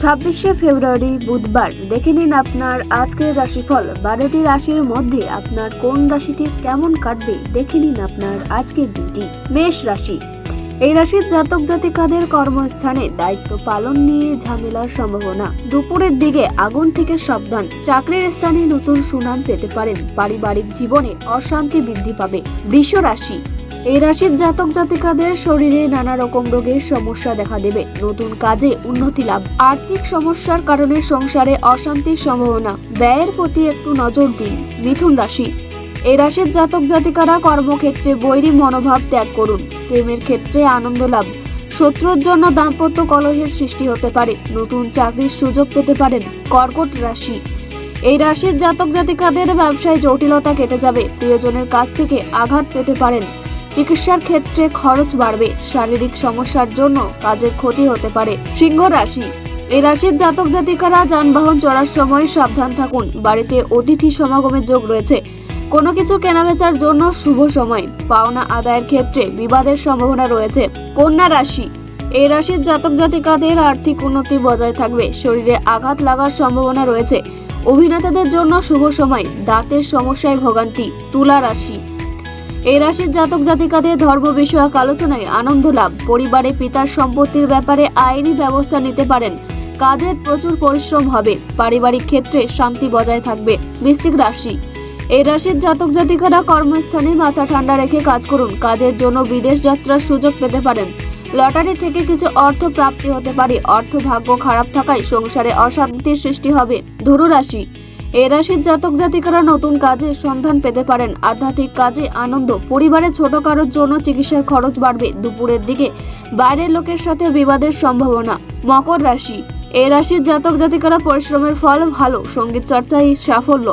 26শে ফেব্রুয়ারি বুধবার দেখে নিন আপনার আজকের রাশিফল। 12টি রাশির মধ্যে আপনার কোন রাশিটি কেমন কাটবে দেখে নিন আপনার আজকের দিনটি। মেষ রাশি, এই রাশির জাতক জাতিকাদের কর্মস্থানে দায়িত্ব পালন নিয়ে ঝামেলার সম্ভাবনা। দুপুরের দিকে আগুন থেকে সাবধান। চাকরির স্থানে নতুন সুনাম পেতে পারেন। পারিবারিক জীবনে অশান্তি বৃদ্ধি পাবে। বৃষ রাশি, এই রাশির জাতক জাতিকাদের শরীরে নানা রকম রোগের সমস্যা দেখা দেবে। নতুন কাজে উন্নতি লাভ। আর্থিক সমস্যার কারণে সংসারে অশান্তির সম্ভাবনা। ব্যয়ের প্রতি একটু নজর দিন। মিথুন রাশি, এই রাশির জাতক জাতিকারা কর্মক্ষেত্রে বৈরী মনোভাব ত্যাগ করুন। প্রেমের ক্ষেত্রে আনন্দ লাভ। শত্রুর জন্য দাম্পত্য কলহের সৃষ্টি হতে পারে। নতুন চাকরির সুযোগ পেতে পারেন। কর্কট রাশি, এই রাশির জাতক জাতিকাদের ব্যবসায় জটিলতা কেটে যাবে। প্রিয়জনের কাছ থেকে আঘাত পেতে পারেন। চিকিৎসার ক্ষেত্রে খরচ বাড়বে। শারীরিক সমস্যার জন্য কাজের ক্ষতি হতে পারে। সিংহ রাশি, এই রাশির জাতক জাতিকারা যানবাহন চলার সময় সাবধান থাকুন। বাড়িতে অতিথি সমাগমের যোগ রয়েছে। কোনো কিছু কেনাবেচার জন্য শুভ সময়। পাওনা আদায়ের ক্ষেত্রে বিবাদের সম্ভাবনা রয়েছে। কন্যা রাশি, এই রাশির জাতক জাতিকাদের আর্থিক উন্নতি বজায় থাকবে। শরীরে আঘাত লাগার সম্ভাবনা রয়েছে। অভিনেতাদের জন্য শুভ সময়। দাঁতের সমস্যায় ভোগান্তি। তুলা রাশি, এই রাশির জাতক জাতিকাদের ধর্ম বিষয়ক আলোচনায় আনন্দ লাভ। পরিবারে পিতার সম্পত্তির ব্যাপারে আইনি ব্যবস্থা নিতে পারেন। কাজের প্রচুর পরিশ্রম হবে। পারিবারিক ক্ষেত্রে শান্তি বজায় থাকবে। বৃশ্চিক রাশি, এই রাশির জাতক জাতিকারা কর্মস্থানে মাথা ঠান্ডা রেখে কাজ করুন। কাজের জন্য বিদেশ যাত্রার সুযোগ পেতে পারেন। লটারি থেকে কিছু অর্থ প্রাপ্তি হতে পারে। অর্থ ভাগ্য খারাপ থাকায় সংসারে অশান্তির সৃষ্টি হবে। ধনু রাশি, এই রাশির জাতক জাতিকারা নতুন কাজে সন্ধান পেতে পারেন। আধ্যাত্মিক কাজে আনন্দ। পরিবারের ছোট কারোর জন্য চিকিৎসার খরচ বাড়বে। দুপুরের দিকে বাইরের লোকের সাথে বিবাদের সম্ভাবনা। মকর রাশি, এই রাশির জাতক জাতিকারা পরিশ্রমের ফল ভালো। সঙ্গীত চর্চায় সাফল্য।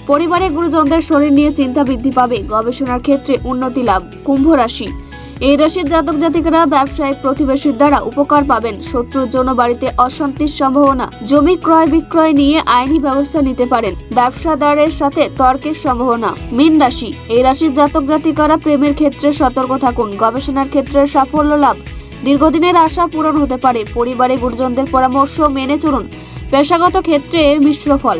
পরিবারে গুরুজনদের শরীর নিয়ে চিন্তা বৃদ্ধি পাবে। গবেষণার ক্ষেত্রে উন্নতি লাভ। কুম্ভ রাশি, এই রাশির জাতক জাতিকারা ব্যবসায়িক প্রতিবেশীর দ্বারা উপকার পাবেন। শত্রুর জন্য বাড়িতে অশান্তির সম্ভাবনা। জমি ক্রয় বিক্রয় নিয়ে আইনি ব্যবস্থা নিতে পারেন। ব্যবসাদারের সাথে তর্কের সম্ভাবনা। মীন রাশি, এই রাশির জাতক জাতিকারা প্রেমের ক্ষেত্রে সতর্ক থাকুন। গবেষণার ক্ষেত্রে সাফল্য লাভ। দীর্ঘদিনের আশা পূরণ হতে পারে। পরিবারে গুরুজনদের পরামর্শ মেনে চলুন। পেশাগত ক্ষেত্রে মিশ্র ফল।